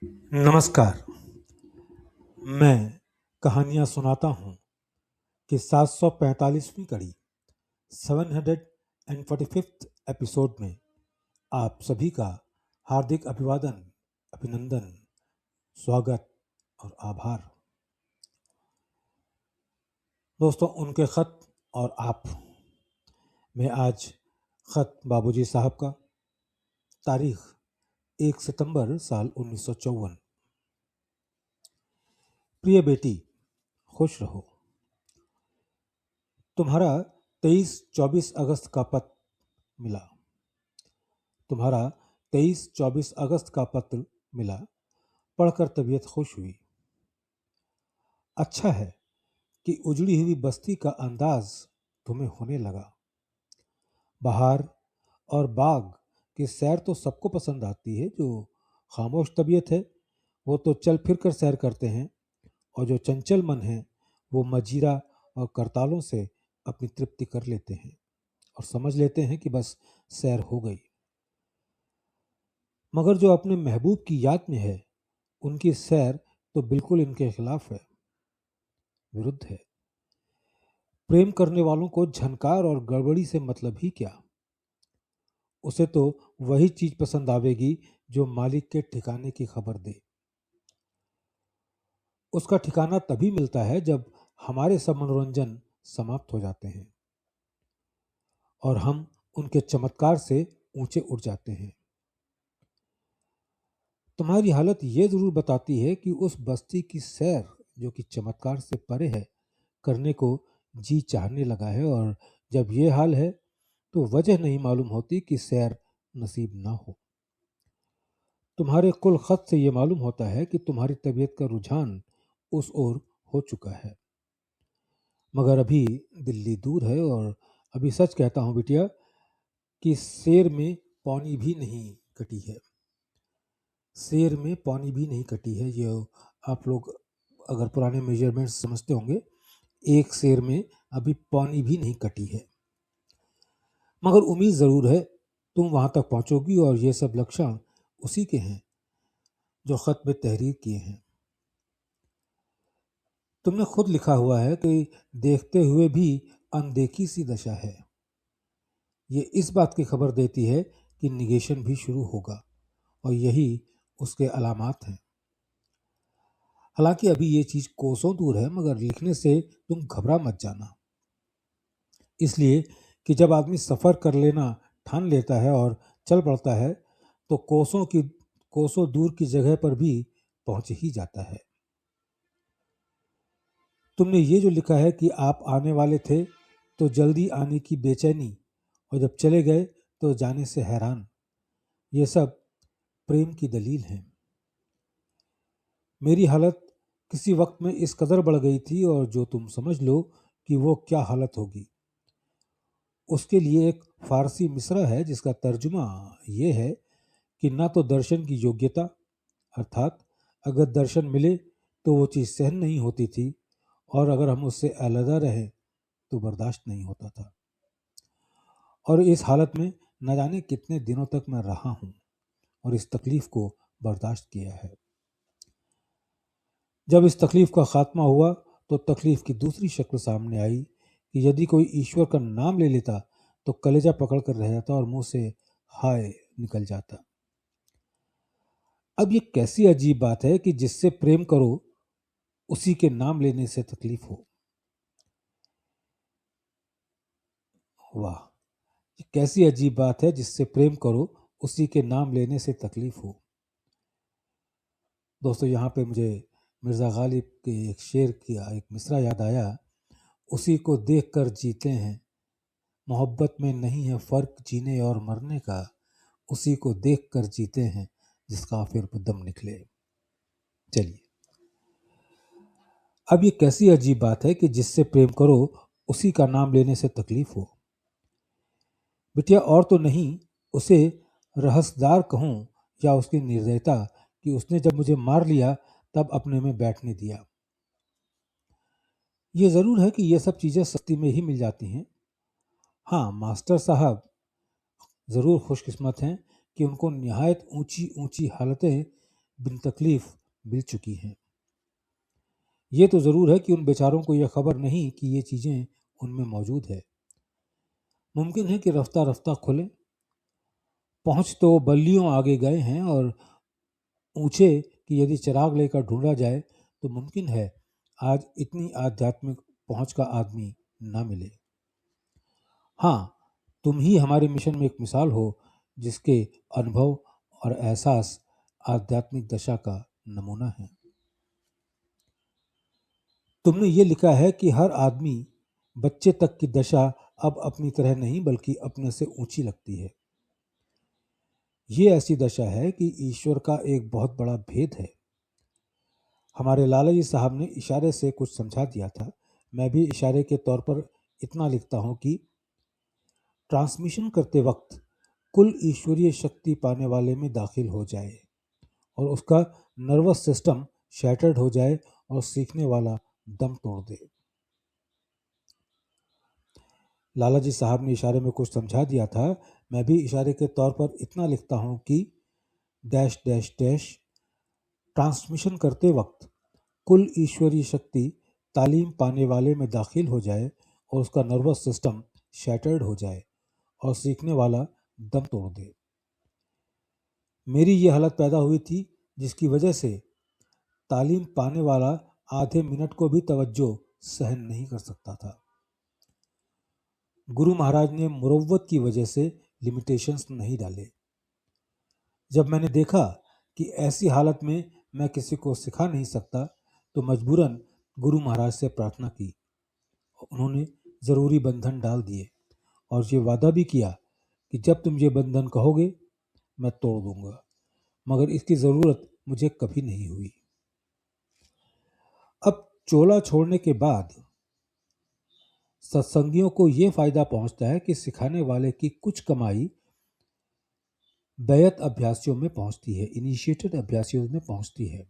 नमस्कार। मैं कहानियाँ सुनाता हूँ कि 745वीं कड़ी 745th एपिसोड में आप सभी का हार्दिक अभिवादन, अभिनंदन, स्वागत और आभार। दोस्तों, उनके खत और आप में आज खत बाबूजी साहब का, तारीख 1 सितंबर साल 1954। प्रिय बेटी, खुश रहो। तुम्हारा 23-24 अगस्त का पत्र मिला। तुम्हारा 23-24 अगस्त का पत्र मिला। पढ़कर तबीयत खुश हुई। अच्छा है कि उजड़ी हुई बस्ती का अंदाज तुम्हें होने लगा। बहार और बाग की सैर तो सबको पसंद आती है। जो खामोश तबीयत है वो तो चल फिर कर सैर करते हैं, और जो चंचल मन है वो मजीरा और करतालों से अपनी तृप्ति कर लेते हैं और समझ लेते हैं कि बस सैर हो गई। मगर जो अपने महबूब की याद में है, उनकी सैर तो बिल्कुल इनके खिलाफ है, विरुद्ध है। प्रेम करने वालों को झनकार और गड़बड़ी से मतलब ही क्या। उसे तो वही चीज पसंद आवेगी जो मालिक के ठिकाने की खबर दे। उसका ठिकाना तभी मिलता है जब हमारे सब मनोरंजन समाप्त हो जाते हैं और हम उनके चमत्कार से ऊंचे उठ जाते हैं। तुम्हारी हालत ये जरूर बताती है कि उस बस्ती की सैर, जो कि चमत्कार से परे है, करने को जी चाहने लगा है। और जब ये हाल है तो वजह नहीं मालूम होती कि सैर नसीब ना हो। तुम्हारे कुल खत से ये मालूम होता है कि तुम्हारी तबीयत का रुझान उस ओर हो चुका है। मगर अभी दिल्ली दूर है, और अभी सच कहता हूँ बिटिया कि शेर में पौनी भी नहीं कटी है। शेर में पौनी भी नहीं कटी है। ये आप लोग अगर पुराने मेजरमेंट्स समझते होंगे, एक शेर में अभी पौनी भी नहीं कटी है। मगर उम्मीद जरूर है तुम वहां तक पहुंचोगी, और ये सब लक्षण उसी के हैं जो खत में तहरीर किए हैं। तुमने खुद लिखा हुआ है कि देखते हुए भी अनदेखी सी दशा है। ये इस बात की खबर देती है कि निगेशन भी शुरू होगा, और यही उसके अलामात हैं। हालांकि अभी ये चीज कोसों दूर है, मगर लिखने से तुम घबरा मत जाना। इसलिए कि जब आदमी सफर कर लेना ठान लेता है और चल पड़ता है, तो कोसों दूर की जगह पर भी पहुंच ही जाता है। तुमने ये जो लिखा है कि आप आने वाले थे तो जल्दी आने की बेचैनी, और जब चले गए तो जाने से हैरान, ये सब प्रेम की दलील है। मेरी हालत किसी वक्त में इस कदर बढ़ गई थी, और जो तुम समझ लो कि वो क्या हालत होगी। उसके लिए एक फारसी मिसरा है जिसका तर्जुमा ये है कि ना तो दर्शन की योग्यता, अर्थात अगर दर्शन मिले तो वो चीज़ सहन नहीं होती थी, और अगर हम उससे अलहदा रहे तो बर्दाश्त नहीं होता था। और इस हालत में न जाने कितने दिनों तक मैं रहा हूँ और इस तकलीफ को बर्दाश्त किया है। जब इस तकलीफ का खात्मा हुआ तो तकलीफ की दूसरी शक्ल सामने आई कि यदि कोई ईश्वर का नाम ले लेता तो कलेजा पकड़ कर रह जाता और मुंह से हाय निकल जाता। अब ये कैसी अजीब बात है कि जिससे प्रेम करो उसी के नाम लेने से तकलीफ हो। वाह, ये कैसी अजीब बात है, जिससे प्रेम करो उसी के नाम लेने से तकलीफ हो। दोस्तों, यहाँ पे मुझे मिर्ज़ा गालिब के एक शेर का एक मिसरा याद आया। उसी को देख कर जीते हैं, मोहब्बत में नहीं है फ़र्क जीने और मरने का। उसी को देख कर जीते हैं जिसका फिर दम निकले। चलिए, अब ये कैसी अजीब बात है कि जिससे प्रेम करो उसी का नाम लेने से तकलीफ हो। बिटिया, और तो नहीं उसे रहस्यदार कहूँ या उसकी निर्दयता कि उसने जब मुझे मार लिया तब अपने में बैठने दिया। ये ज़रूर है कि ये सब चीज़ें सस्ती में ही मिल जाती हैं। हाँ, मास्टर साहब ज़रूर खुशकिस्मत हैं कि उनको निहायत ऊंची ऊंची हालतें बिन तकलीफ मिल चुकी हैं। ये तो ज़रूर है कि उन बेचारों को यह खबर नहीं कि ये चीज़ें उनमें मौजूद है। मुमकिन है कि रफ्ता रफ्ता खुले, पहुंच तो बल्लियों आगे गए हैं और ऊंचे कि यदि चिराग लेकर ढूंढा जाए तो मुमकिन है आज इतनी आध्यात्मिक पहुंच का आदमी ना मिले। हाँ, तुम ही हमारे मिशन में एक मिसाल हो जिसके अनुभव और एहसास आध्यात्मिक दशा का नमूना है। तुमने ये लिखा है कि हर आदमी बच्चे तक की दशा अब अपनी तरह नहीं बल्कि अपने से ऊंची लगती है। ये ऐसी दशा है कि ईश्वर का एक बहुत बड़ा भेद है। हमारे लाला जी साहब ने इशारे से कुछ समझा दिया था। मैं भी इशारे के तौर पर इतना लिखता हूँ कि ट्रांसमिशन करते वक्त कुल ईश्वरीय शक्ति पाने वाले में दाखिल हो जाए और उसका नर्वस सिस्टम शैटर्ड हो जाए और सीखने वाला दम तोड़ दे। लाला जी साहब ने इशारे में कुछ समझा दिया था। मैं भी इशारे के तौर पर इतना लिखता हूँ कि डैश डैश डैश ट्रांसमिशन करते वक्त कुल ईश्वरीय शक्ति तालीम पाने वाले में दाखिल हो जाए और उसका नर्वस सिस्टम शैटर्ड हो जाए और सीखने वाला दम तोड़ दे। मेरी ये हालत पैदा हुई थी जिसकी वजह से तालीम पाने वाला आधे मिनट को भी तवज्जो सहन नहीं कर सकता था। गुरु महाराज ने मुरव्वत की वजह से लिमिटेशंस नहीं डाले। जब मैंने देखा कि ऐसी हालत में मैं किसी को सिखा नहीं सकता तो मजबूरन गुरु महाराज से प्रार्थना की। उन्होंने ज़रूरी बंधन डाल दिए और ये वादा भी किया कि जब तुम ये बंधन कहोगे मैं तोड़ दूंगा, मगर इसकी ज़रूरत मुझे कभी नहीं हुई। अब चोला छोड़ने के बाद सत्संगियों को ये फायदा पहुंचता है कि सिखाने वाले की कुछ कमाई बैयत अभ्यासियों में पहुंचती है, इनिशिएटेड अभ्यासियों में पहुंचती है।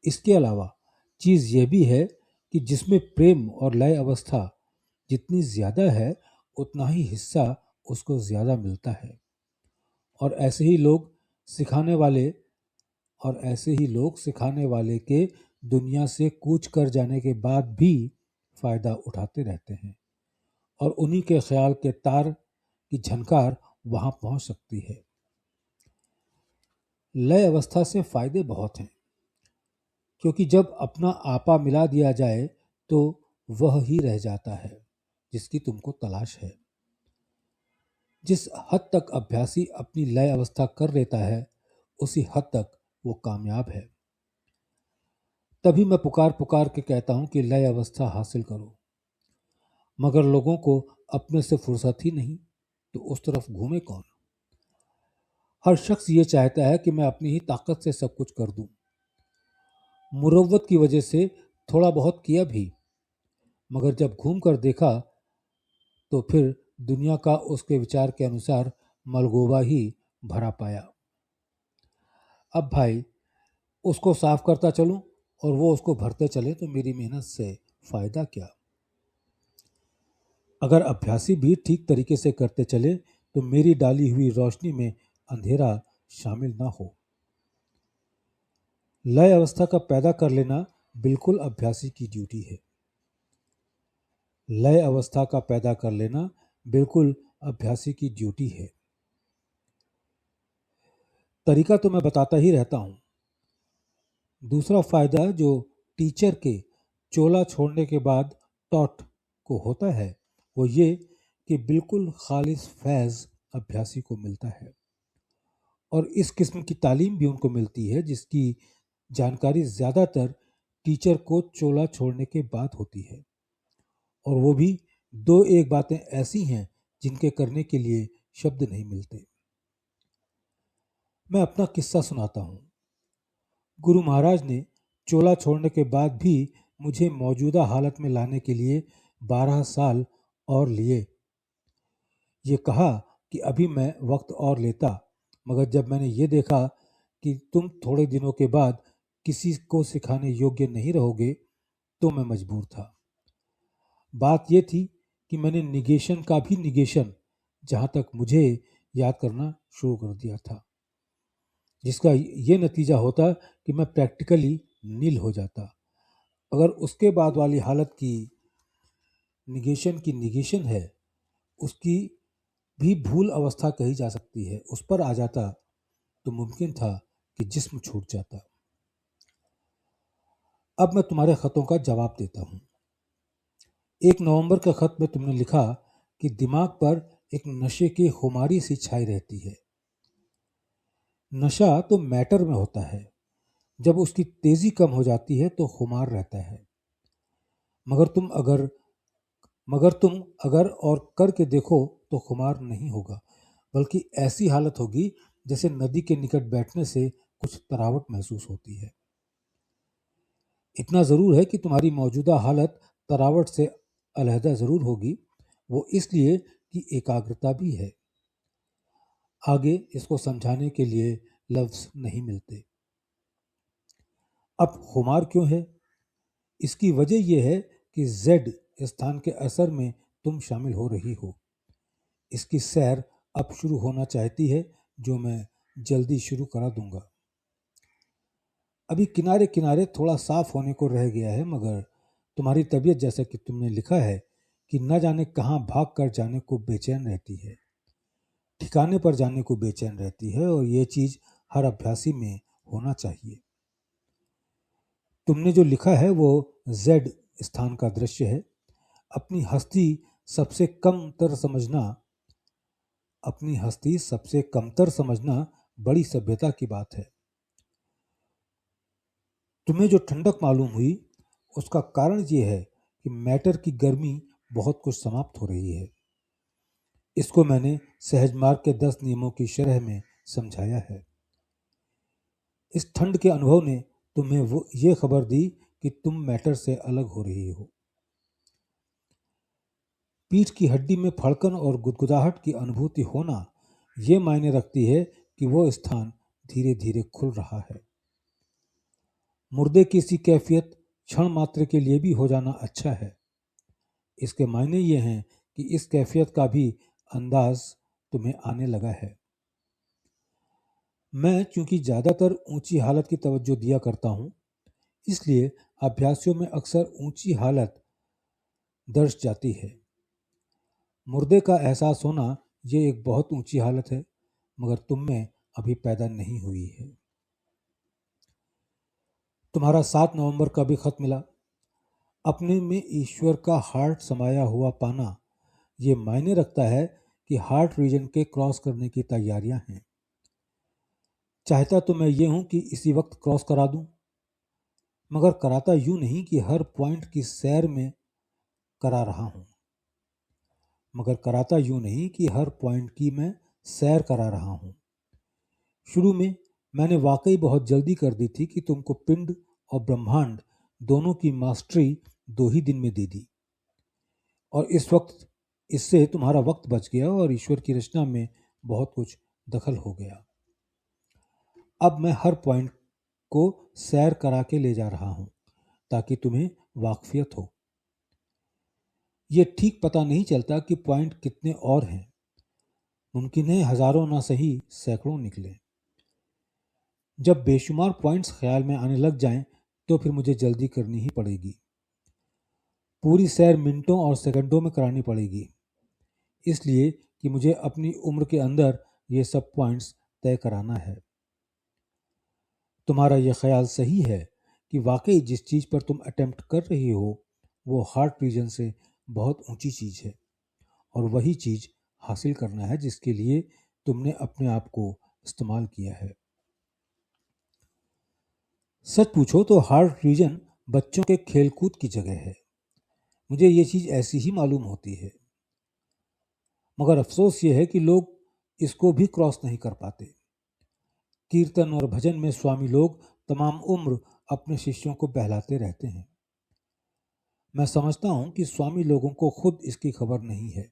इसके अलावा चीज़ यह भी है कि जिसमें प्रेम और लय अवस्था जितनी ज़्यादा है उतना ही हिस्सा उसको ज़्यादा मिलता है और ऐसे ही लोग सिखाने वाले के दुनिया से कूच कर जाने के बाद भी फ़ायदा उठाते रहते हैं और उन्हीं के ख्याल के तार की झनकार वहाँ पहुँच सकती है। लय अवस्था से फ़ायदे बहुत हैं क्योंकि जब अपना आपा मिला दिया जाए तो वह ही रह जाता है जिसकी तुमको तलाश है। जिस हद तक अभ्यासी अपनी लय अवस्था कर लेता है उसी हद तक वो कामयाब है। तभी मैं पुकार पुकार के कहता हूँ कि लय अवस्था हासिल करो, मगर लोगों को अपने से फुर्सत ही नहीं तो उस तरफ घूमे कौन। हर शख्स ये चाहता है कि मैं अपनी ही ताकत से सब कुछ कर दूं। मुरव्वत की वजह से थोड़ा बहुत किया भी, मगर जब घूम कर देखा तो फिर दुनिया का उसके विचार के अनुसार मलगोवा ही भरा पाया। अब भाई उसको साफ करता चलूं और वो उसको भरते चले तो मेरी मेहनत से फायदा क्या। अगर अभ्यासी भी ठीक तरीके से करते चले तो मेरी डाली हुई रोशनी में अंधेरा शामिल ना हो। लय अवस्था का पैदा कर लेना बिल्कुल अभ्यासी की ड्यूटी है। लय अवस्था का पैदा कर लेना बिल्कुल अभ्यासी की ड्यूटी है। तरीका तो मैं बताता ही रहता हूँ। दूसरा फायदा जो टीचर के चोला छोड़ने के बाद टॉट को होता है वो ये कि बिल्कुल खालिस फैज़ अभ्यासी को मिलता है और इस किस्म की तालीम भी उनको मिलती है जिसकी जानकारी ज़्यादातर टीचर को चोला छोड़ने के बाद होती है और वो भी दो एक बातें ऐसी हैं जिनके करने के लिए शब्द नहीं मिलते। मैं अपना किस्सा सुनाता हूँ। गुरु महाराज ने चोला छोड़ने के बाद भी मुझे मौजूदा हालत में लाने के लिए 12 साल और लिए। ये कहा कि अभी मैं वक्त और लेता, मगर जब मैंने ये देखा कि तुम थोड़े दिनों के बाद किसी को सिखाने योग्य नहीं रहोगे तो मैं मजबूर था। बात यह थी कि मैंने निगेशन का भी निगेशन जहाँ तक मुझे याद करना शुरू कर दिया था। जिसका ये नतीजा होता कि मैं प्रैक्टिकली नील हो जाता। अगर उसके बाद वाली हालत की निगेशन है, उसकी भी भूल अवस्था कही जा सकती है, उस पर आ जाता तो मुमकिन था कि जिस्म छूट जाता। अब मैं तुम्हारे खतों का जवाब देता हूँ। 1 नवंबर के खत में तुमने लिखा कि दिमाग पर एक नशे की खुमारी सी छाई रहती है। नशा तो मैटर में होता है, जब उसकी तेजी कम हो जाती है तो खुमार रहता है। मगर तुम अगर और करके देखो तो खुमार नहीं होगा, बल्कि ऐसी हालत होगी जैसे नदी के निकट बैठने से कुछ तरावट महसूस होती है। इतना ज़रूर है कि तुम्हारी मौजूदा हालत तरावट से अलहदा ज़रूर होगी, वो इसलिए कि एकाग्रता भी है। आगे इसको समझाने के लिए लफ्ज़ नहीं मिलते। अब खुमार क्यों है? इसकी वजह यह है कि जेड स्थान के असर में तुम शामिल हो रही हो। इसकी सैर अब शुरू होना चाहती है, जो मैं जल्दी शुरू करा दूंगा। अभी किनारे किनारे थोड़ा साफ होने को रह गया है, मगर तुम्हारी तबीयत, जैसा कि तुमने लिखा है कि न जाने कहाँ भाग कर जाने को बेचैन रहती है, ठिकाने पर जाने को बेचैन रहती है, और ये चीज़ हर अभ्यासी में होना चाहिए। तुमने जो लिखा है वो जेड स्थान का दृश्य है। अपनी हस्ती सबसे कमतर समझना अपनी हस्ती सबसे कमतर समझना बड़ी सभ्यता की बात है। तुम्हें जो ठंडक मालूम हुई उसका कारण ये है कि मैटर की गर्मी बहुत कुछ समाप्त हो रही है। इसको मैंने सहज मार्ग के 10 नियमों की शरह में समझाया है। इस ठंड के अनुभव ने तुम्हें वो ये खबर दी कि तुम मैटर से अलग हो रही हो। पीठ की हड्डी में फड़कन और गुदगुदाहट की अनुभूति होना ये मायने रखती है कि वो स्थान धीरे धीरे खुल रहा है। मुर्दे की सी कैफियत क्षण मात्र के लिए भी हो जाना अच्छा है। इसके मायने ये हैं कि इस कैफियत का भी अंदाज तुम्हें आने लगा है। मैं चूंकि ज़्यादातर ऊंची हालत की तवज्जो दिया करता हूँ, इसलिए अभ्यासियों में अक्सर ऊंची हालत दर्श जाती है। मुर्दे का एहसास होना ये एक बहुत ऊंची हालत है, मगर तुम में अभी पैदा नहीं हुई है। तुम्हारा 7 नवंबर का भी खत मिला। अपने में ईश्वर का हार्ट समाया हुआ पाना ये मायने रखता है कि हार्ट रीजन के क्रॉस करने की तैयारियां हैं। चाहता तो मैं ये हूं कि इसी वक्त क्रॉस करा दूं, मगर कराता यूं नहीं कि हर पॉइंट की सैर में करा रहा हूं मगर कराता यूं नहीं कि हर पॉइंट की मैं सैर करा रहा हूं। शुरू में मैंने वाकई बहुत जल्दी कर दी थी कि तुमको पिंड और ब्रह्मांड दोनों की मास्टरी 2 ही दिन में दे दी, और इससे तुम्हारा वक्त बच गया और ईश्वर की रचना में बहुत कुछ दखल हो गया। अब मैं हर पॉइंट को सैर करा के ले जा रहा हूं ताकि तुम्हें वाकफियत हो। ये ठीक पता नहीं चलता कि पॉइंट कितने और हैं। मुमकिन है हजारों ना सही सैकड़ों निकले। जब बेशुमार पॉइंट्स ख्याल में आने लग जाएं तो फिर मुझे जल्दी करनी ही पड़ेगी। पूरी सैर मिनटों और सेकंडों में करानी पड़ेगी, इसलिए कि मुझे अपनी उम्र के अंदर ये सब पॉइंट्स तय कराना है। तुम्हारा यह ख्याल सही है कि वाकई जिस चीज़ पर तुम अटेम्प्ट कर रही हो वो हार्ट रीजन से बहुत ऊंची चीज़ है, और वही चीज़ हासिल करना है जिसके लिए तुमने अपने आप को इस्तेमाल किया है। सच पूछो तो हार्ट रीजन बच्चों के खेलकूद की जगह है। मुझे ये चीज़ ऐसी ही मालूम होती है, मगर अफसोस ये है कि लोग इसको भी क्रॉस नहीं कर पाते। कीर्तन और भजन में स्वामी लोग तमाम उम्र अपने शिष्यों को बहलाते रहते हैं। मैं समझता हूं कि स्वामी लोगों को खुद इसकी खबर नहीं है,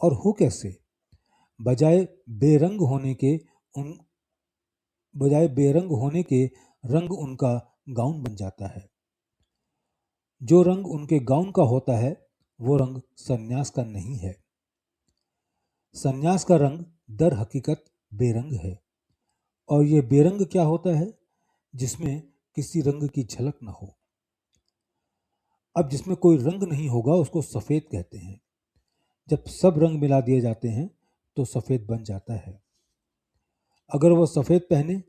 और हो कैसे? बजाय बेरंग होने के उन बजाय बेरंग होने के रंग उनका गाउन बन जाता है। जो रंग उनके गाउन का होता है वो रंग सन्यास का नहीं है। सन्यास का रंग दर हकीकत बेरंग है, और ये बेरंग क्या होता है? जिसमें किसी रंग की झलक न हो। अब जिसमें कोई रंग नहीं होगा उसको सफ़ेद कहते हैं। जब सब रंग मिला दिए जाते हैं तो सफ़ेद बन जाता है। अगर वह सफ़ेद पहने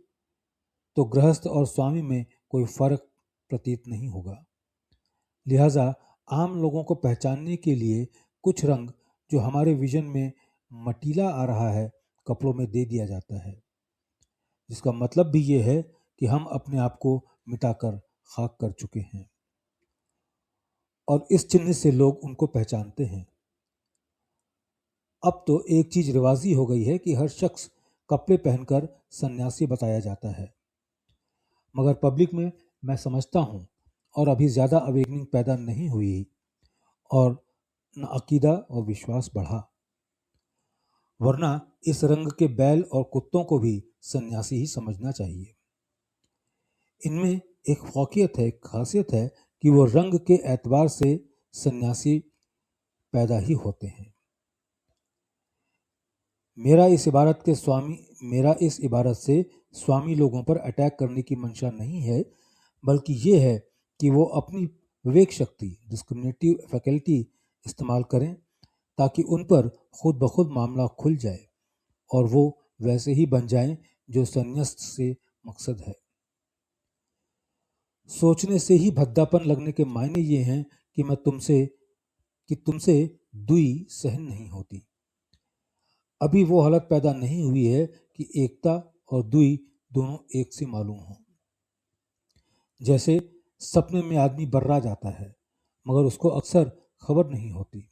तो गृहस्थ और स्वामी में कोई फर्क प्रतीत नहीं होगा। लिहाजा आम लोगों को पहचानने के लिए कुछ रंग जो हमारे विजन में मटीला आ रहा है कपड़ों में दे दिया जाता है, जिसका मतलब भी ये है कि हम अपने आप को मिटाकर खाक कर चुके हैं और इस चिन्ह से लोग उनको पहचानते हैं। अब तो एक चीज रिवाजी हो गई है कि हर शख्स कपड़े पहनकर सन्यासी बताया जाता है, मगर पब्लिक में मैं समझता हूँ और अभी ज़्यादा अवेकनिंग पैदा नहीं हुई और न अकीदा और विश्वास बढ़ा, वरना इस रंग के बैल और कुत्तों को भी सन्यासी ही समझना चाहिए। इनमें एक ख़ासियत है कि वो रंग के एतबार से सन्यासी पैदा ही होते हैं। मेरा इस इबारत से स्वामी लोगों पर अटैक करने की मंशा नहीं है, बल्कि ये है कि वो अपनी विवेक शक्ति, डिस्क्रिमिनेटिव फैकल्टी इस्तेमाल करें ताकि उन पर खुद ब खुद मामला खुल जाए और वो वैसे ही बन जाएं जो संन्यास्त से मकसद है। सोचने से ही भद्दापन लगने के मायने ये हैं कि तुमसे दुई सहन नहीं होती। अभी वो हालत पैदा नहीं हुई है कि एकता और दुई दोनों एक से मालूम हों। जैसे सपने में आदमी बर्रा जाता है मगर उसको अक्सर खबर नहीं होती।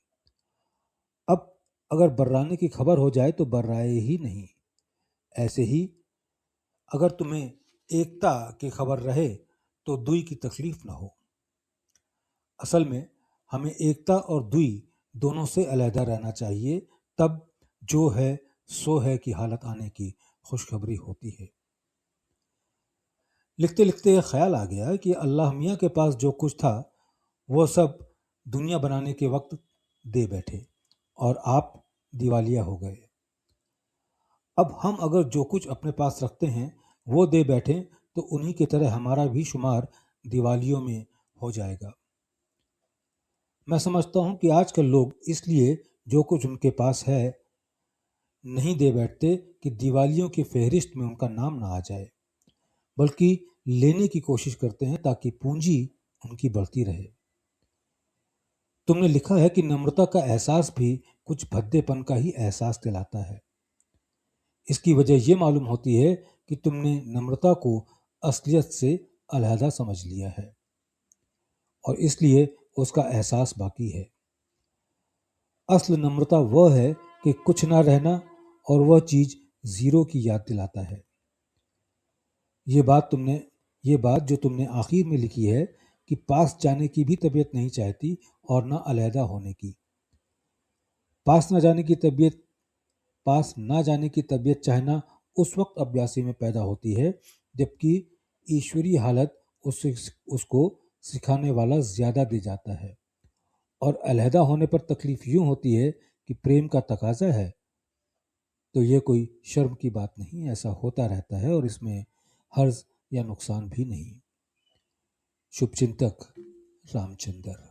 अब अगर बर्राने की खबर हो जाए तो बर्राए ही नहीं। ऐसे ही अगर तुम्हें एकता की खबर रहे तो दुई की तकलीफ ना हो। असल में हमें एकता और दुई दोनों से अलहदा रहना चाहिए, तब जो है सो है की हालत आने की खुशखबरी होती है। लिखते लिखते ख्याल आ गया कि अल्लाह मियाँ के पास जो कुछ था वो सब दुनिया बनाने के वक्त दे बैठे और आप दिवालिया हो गए। अब हम अगर जो कुछ अपने पास रखते हैं वो दे बैठे तो उन्हीं की तरह हमारा भी शुमार दिवालियों में हो जाएगा। मैं समझता हूँ कि आजकल लोग इसलिए जो कुछ उनके पास है नहीं दे बैठते कि दिवालियों की फहरिस्त में उनका नाम ना आ जाए, बल्कि लेने की कोशिश करते हैं ताकि पूंजी उनकी बढ़ती रहे। तुमने लिखा है कि नम्रता का एहसास भी कुछ भद्देपन का ही एहसास दिलाता है। इसकी वजह यह मालूम होती है कि तुमने नम्रता को असलियत से अलहदा समझ लिया है और इसलिए उसका एहसास बाकी है। असल नम्रता वह है कि कुछ ना रहना और वह चीज जीरो की याद दिलाता है। ये बात जो तुमने आखिर में लिखी है कि पास जाने की भी तबीयत नहीं चाहती और ना अलहदा होने की। पास ना जाने की तबीयत चाहना उस वक्त अभ्यासी में पैदा होती है जबकि ईश्वरीय हालत उसको सिखाने वाला ज्यादा दे जाता है, और अलहदा होने पर तकलीफ यूं होती है कि प्रेम का तकाजा है तो यह कोई शर्म की बात नहीं, ऐसा होता रहता है और इसमें हर्ज या नुकसान भी नहीं। शुभचिंतक रामचंद्र।